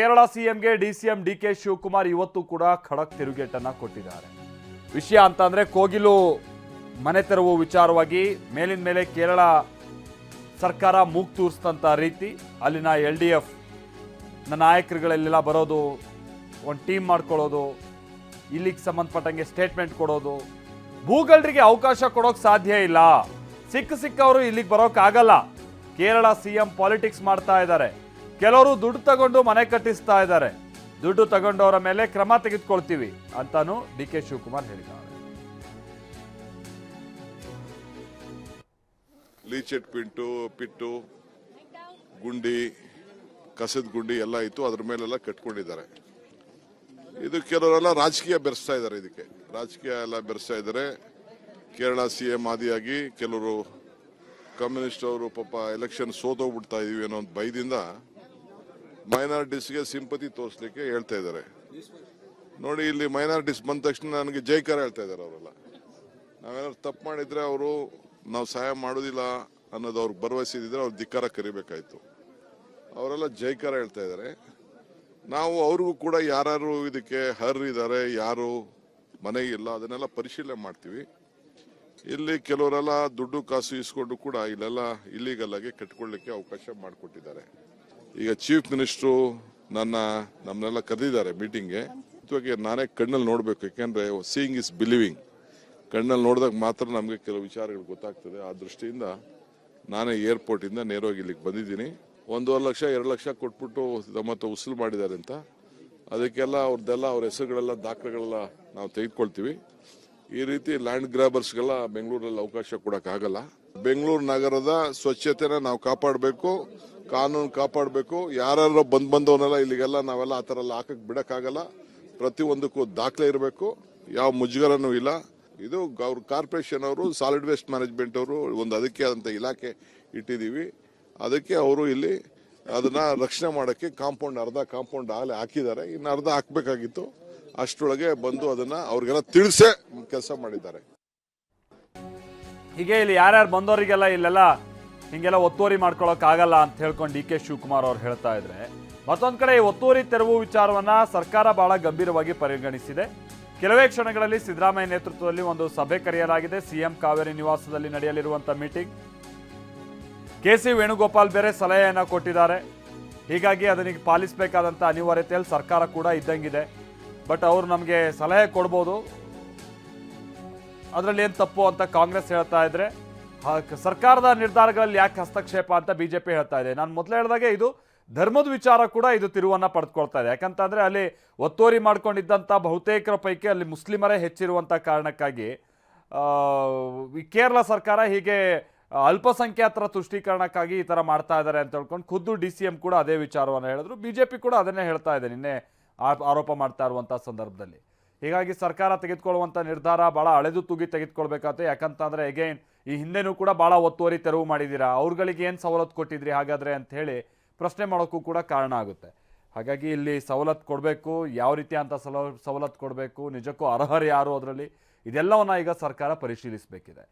ಕೇರಳ ಸಿಎಂಗೆ DCM DK Shivakumar ಇವತ್ತು ಕೂಡ ಖಡಕ್ ತಿರುಗೇಟನ್ನ ಕೊಟ್ಟಿದ್ದಾರೆ. ವಿಷಯ ಅಂತಂದ್ರೆ ಕೋಗಿಲು ಮನೆ ತೆರವು ವಿಚಾರವಾಗಿ ಮೇಲಿನ ಮೇಲೆ ಕೇರಳ ಸರ್ಕಾರ ಮೂಗ್ ತೂರಿಸಿದಂಥ ರೀತಿ ಅಲ್ಲಿನ LDF ನಾಯಕರುಗಳೆಲ್ಲ ಬರೋದು, ಒಂದು ಟೀಮ್ ಮಾಡ್ಕೊಳ್ಳೋದು, ಇಲ್ಲಿಗೆ ಸಂಬಂಧಪಟ್ಟಂಗೆ ಸ್ಟೇಟ್ಮೆಂಟ್ ಕೊಡೋದು. ಭೂಗಳ್ಳರಿಗೆ ಅವಕಾಶ ಕೊಡೋಕೆ ಸಾಧ್ಯ ಇಲ್ಲ. ಸಿಕ್ಕವರು ಇಲ್ಲಿಗೆ ಬರೋಕ್ಕಾಗಲ್ಲ. ಕೇರಳ ಸಿಎಂ ಪಾಲಿಟಿಕ್ಸ್ ಮಾಡ್ತಾ ಇದ್ದಾರೆ. ಕೆಲವರು ದುಡ್ಡು ತಗೊಂಡು ಮನೆ ಕಟ್ಟಿಸ್ತಾ ಇದ್ದಾರೆ. ದುಡ್ಡು ತಗೊಂಡವರ ಮೇಲೆ ಕ್ರಮ ತೆಗೆದುಕೊಳ್ತೀವಿ ಅಂತಾನು ಡಿಕೆ ಶಿವಕುಮಾರ್ ಹೇಳಿದ್ದಾರೆ. ಲೀಚೆಟ್ ಪಿಟ್ಟು ಗುಂಡಿ ಕಸದ ಗುಂಡಿ ಎಲ್ಲ ಇತ್ತು, ಅದ್ರ ಮೇಲೆಲ್ಲ ಕಟ್ಕೊಂಡಿದ್ದಾರೆ. ಇದು ಕೆಲವರೆಲ್ಲ ರಾಜಕೀಯ ಬೆರೆಸ್ತಾ ಇದ್ದಾರೆ. ಇದಕ್ಕೆ ರಾಜಕೀಯ ಎಲ್ಲ ಬೆರೆಸ್ತಾ ಇದ್ದಾರೆ. ಕೇರಳ ಸಿಎಂ ಆದಿಯಾಗಿ ಕೆಲವರು ಕಮ್ಯುನಿಸ್ಟ್ ಅವರು ಪಾಪ ಎಲೆಕ್ಷನ್ ಸೋತೋಗ್ಬಿಡ್ತಾ ಇದೀವಿ ಅನ್ನೋ ಒಂದು ಭಯದಿಂದ ಮೈನಾರಿಟೀಸ್ಗೆ ಸಿಂಪತಿ ತೋರಿಸ್ಲಿಕ್ಕೆ ಹೇಳ್ತಾ ಇದ್ದಾರೆ. ನೋಡಿ, ಇಲ್ಲಿ ಮೈನಾರಿಟೀಸ್ ಬಂದ ತಕ್ಷಣ ನನಗೆ ಜೈಕಾರ ಹೇಳ್ತಾ ಇದ್ದಾರೆ. ಅವರೆಲ್ಲ ನಾವೇನಾದ್ರು ತಪ್ಪು ಮಾಡಿದ್ರೆ ಅವರು ನಾವು ಸಹಾಯ ಮಾಡೋದಿಲ್ಲ ಅನ್ನೋದು ಅವ್ರಿಗೆ ಭರವಸೆ ಇದ್ದಿದ್ರೆ ಅವ್ರು ಧಿಕ್ಕಾರ ಕರಿಬೇಕಾಯ್ತು. ಅವರೆಲ್ಲ ಜೈಕಾರ ಹೇಳ್ತಾ ಇದ್ದಾರೆ. ನಾವು ಅವ್ರಿಗೂ ಕೂಡ ಯಾರು ಇದಕ್ಕೆ ಇದ್ದಾರೆ, ಯಾರು ಮನೆಗಿಲ್ಲ, ಅದನ್ನೆಲ್ಲ ಪರಿಶೀಲನೆ ಮಾಡ್ತೀವಿ. ಇಲ್ಲಿ ಕೆಲವರೆಲ್ಲ ದುಡ್ಡು ಕಾಸು ಇಸ್ಕೊಂಡು ಕೂಡ ಇಲ್ಲೆಲ್ಲ ಇಲ್ಲಿಗಲ್ ಆಗಿ ಕಟ್ಕೊಳ್ಳಿಕ್ಕೆ ಅವಕಾಶ ಮಾಡಿಕೊಟ್ಟಿದ್ದಾರೆ. ಈಗ ಚೀಫ್ ಮಿನಿಸ್ಟ್ರು ನಮ್ಮನ್ನೆಲ್ಲ ಕರೆದಿದ್ದಾರೆ ಮೀಟಿಂಗ್ಗೆ. ನಾನೇ ಕಣ್ಣಲ್ಲಿ ನೋಡ್ಬೇಕು, ಯಾಕೆಂದ್ರೆ ಸೀಯಿಂಗ್ ಇಸ್ ಬಿಲೀವಿಂಗ್. ಕಣ್ಣಲ್ಲಿ ನೋಡಿದಾಗ ಮಾತ್ರ ನಮಗೆ ಕೆಲವು ವಿಚಾರಗಳು ಗೊತ್ತಾಗ್ತದೆ. ಆ ದೃಷ್ಟಿಯಿಂದ ನಾನೇ ಏರ್ಪೋರ್ಟ್ ಇಂದ ನೇರವಾಗಿ ಇಲ್ಲಿಗೆ ಬಂದಿದ್ದೀನಿ. 1.5 ಲಕ್ಷ 2 ಲಕ್ಷ ಕೊಟ್ಬಿಟ್ಟು ಮತ್ತೆ ಉಸುಲು ಮಾಡಿದ್ದಾರೆ ಅಂತ, ಅದಕ್ಕೆಲ್ಲ ಅವ್ರ ಹೆಸರುಗಳೆಲ್ಲ ದಾಖಲೆಗಳೆಲ್ಲ ನಾವು ತೆಗೆದುಕೊಳ್ತೀವಿ. ಈ ರೀತಿ ಲ್ಯಾಂಡ್ ಗ್ರಾಬರ್ಸ್ಗೆಲ್ಲ ಬೆಂಗಳೂರಲ್ಲಿ ಅವಕಾಶ ಕೊಡೋಕ್ಕಾಗಲ್ಲ. ಬೆಂಗಳೂರು ನಗರದ ಸ್ವಚ್ಛತೆನ ನಾವು ಕಾಪಾಡಬೇಕು, ಕಾನೂನು ಕಾಪಾಡಬೇಕು. ಯಾರು ಬಂದವನ್ನೆಲ್ಲ ಇಲ್ಲಿಗೆಲ್ಲ ನಾವೆಲ್ಲ ಆ ಥರ ಎಲ್ಲ ಹಾಕಕ್ಕೆ ಬಿಡೋಕ್ಕಾಗಲ್ಲ. ಪ್ರತಿಯೊಂದಕ್ಕೂ ದಾಖಲೆ ಇರಬೇಕು, ಯಾವ ಮುಜುಗರನೂ ಇಲ್ಲ. ಇದು ಅವ್ರ ಕಾರ್ಪೊರೇಷನ್ ಅವರು, ಸಾಲಿಡ್ ವೇಸ್ಟ್ ಮ್ಯಾನೇಜ್ಮೆಂಟ್ ಅವರು ಒಂದು ಅದಕ್ಕೆ ಆದಂಥ ಇಲಾಖೆ ಇಟ್ಟಿದ್ದೀವಿ. ಅದಕ್ಕೆ ಅವರು ಇಲ್ಲಿ ಅದನ್ನ ರಕ್ಷಣೆ ಮಾಡೋಕ್ಕೆ ಅರ್ಧ ಕಾಂಪೌಂಡ್ ಆಗಲೇ ಹಾಕಿದ್ದಾರೆ. ಇನ್ನು ಅರ್ಧ ಹಾಕಬೇಕಾಗಿತ್ತು. ಅಷ್ಟರೊಳಗೆ ಬಂದು ಅದನ್ನ ಅವ್ರಿಗೆಲ್ಲ ತಿಳಿಸೇ ಕೆಲಸ ಮಾಡಿದ್ದಾರೆ. ಹೀಗೆ ಇಲ್ಲಿ ಯಾರ್ಯಾರು ಬಂದವರಿಗೆಲ್ಲ ಇಲ್ಲೆಲ್ಲ ಹಿಂಗೆಲ್ಲ ಒತ್ತುವರಿ ಮಾಡ್ಕೊಳಕ್ ಆಗಲ್ಲ ಅಂತ ಹೇಳ್ಕೊಂಡು ಡಿಕೆ ಶಿವಕುಮಾರ್ ಅವ್ರು ಹೇಳ್ತಾ ಇದ್ರೆ, ಮತ್ತೊಂದ್ ಕಡೆ ಈ ಒತ್ತುವರಿ ತೆರವು ವಿಚಾರವನ್ನ ಸರ್ಕಾರ ಬಹಳ ಗಂಭೀರವಾಗಿ ಪರಿಗಣಿಸಿದೆ. ಕೆಲವೇ ಕ್ಷಣಗಳಲ್ಲಿ ಸಿದ್ದರಾಮಯ್ಯ ನೇತೃತ್ವದಲ್ಲಿ ಒಂದು ಸಭೆ ಕರೆಯಲಾಗಿದೆ. ಸಿಎಂ ಕಾವೇರಿ ನಿವಾಸದಲ್ಲಿ ನಡೆಯಲಿರುವಂತಹ ಮೀಟಿಂಗ್. KC ವೇಣುಗೋಪಾಲ್ ಬೇರೆ ಸಲಹೆಯನ್ನ ಕೊಟ್ಟಿದ್ದಾರೆ. ಹೀಗಾಗಿ ಅದನಿಗೆ ಪಾಲಿಸಬೇಕಾದಂಥ ಅನಿವಾರ್ಯತೆಯಲ್ಲಿ ಸರ್ಕಾರ ಕೂಡ ಇದ್ದಂಗಿದೆ. ಬಟ್ ಅವರು ನಮಗೆ ಸಲಹೆ ಕೊಡ್ಬೋದು, ಅದರಲ್ಲಿ ಏನು ತಪ್ಪು ಅಂತ ಕಾಂಗ್ರೆಸ್ ಹೇಳ್ತಾ ಇದ್ರೆ, ಸರ್ಕಾರದ ನಿರ್ಧಾರಗಳಲ್ಲಿ ಯಾಕೆ ಹಸ್ತಕ್ಷೇಪ ಅಂತ BJP ಹೇಳ್ತಾ ಇದೆ. ನಾನು ಮೊದಲು ಹೇಳಿದಾಗೆ ಇದು ಧರ್ಮದ ವಿಚಾರ ಕೂಡ ಇದು ತಿರುವನ್ನ ಪಡೆದುಕೊಳ್ತಾ ಇದೆ. ಯಾಕಂತಂದ್ರೆ ಅಲ್ಲಿ ಒತ್ತುವರಿ ಮಾಡ್ಕೊಂಡಿದ್ದಂಥ ಬಹುತೇಕರ ಪೈಕಿ ಅಲ್ಲಿ ಮುಸ್ಲಿಮರೇ ಹೆಚ್ಚಿರುವಂಥ ಕಾರಣಕ್ಕಾಗಿ ಕೇರಳ ಸರ್ಕಾರ ಹೀಗೆ ಅಲ್ಪಸಂಖ್ಯಾತರ ತುಷ್ಟೀಕರಣಕ್ಕಾಗಿ ಈ ಥರ ಮಾಡ್ತಾ ಇದ್ದಾರೆ ಅಂತ ಹೇಳ್ಕೊಂಡು ಖುದ್ದು DCM ಕೂಡ ಅದೇ ವಿಚಾರವನ್ನು ಹೇಳಿದ್ರು. BJP ಕೂಡ ಅದನ್ನೇ ಹೇಳ್ತಾ ಇದೆ ನಿನ್ನೆ ಆರೋಪ ಮಾಡ್ತಾ ಇರುವಂಥ ಸಂದರ್ಭದಲ್ಲಿ. ಹೀಗಾಗಿ ಸರ್ಕಾರ ತೆಗೆದುಕೊಳ್ಳುವಂಥ ನಿರ್ಧಾರ ಭಾಳ ಅಳೆದು ತೂಗಿ ತೆಗೆದುಕೊಳ್ಬೇಕಾಗುತ್ತೆ. ಯಾಕಂತಂದರೆ ಅಗೈನ್ ಈ ಹಿಂದೆನೂ ಕೂಡ ಭಾಳ ಒತ್ತುವರಿ ತೆರವು ಮಾಡಿದ್ದೀರಾ, ಅವ್ರುಗಳಿಗೆ ಏನು ಸವಲತ್ತು ಕೊಟ್ಟಿದ್ರಿ ಹಾಗಾದರೆ ಅಂತ ಹೇಳಿ ಪ್ರಶ್ನೆ ಮಾಡೋಕ್ಕೂ ಕೂಡ ಕಾರಣ ಆಗುತ್ತೆ. ಹಾಗಾಗಿ ಇಲ್ಲಿ ಸವಲತ್ತು ಕೊಡಬೇಕು, ಯಾವ ರೀತಿ ಅಂತ ಸವಲತ್ತು ಕೊಡಬೇಕು, ನಿಜಕ್ಕೂ ಅರ್ಹರು ಯಾರು ಅದರಲ್ಲಿ, ಇದೆಲ್ಲವನ್ನ ಈಗ ಸರ್ಕಾರ ಪರಿಶೀಲಿಸಬೇಕಿದೆ.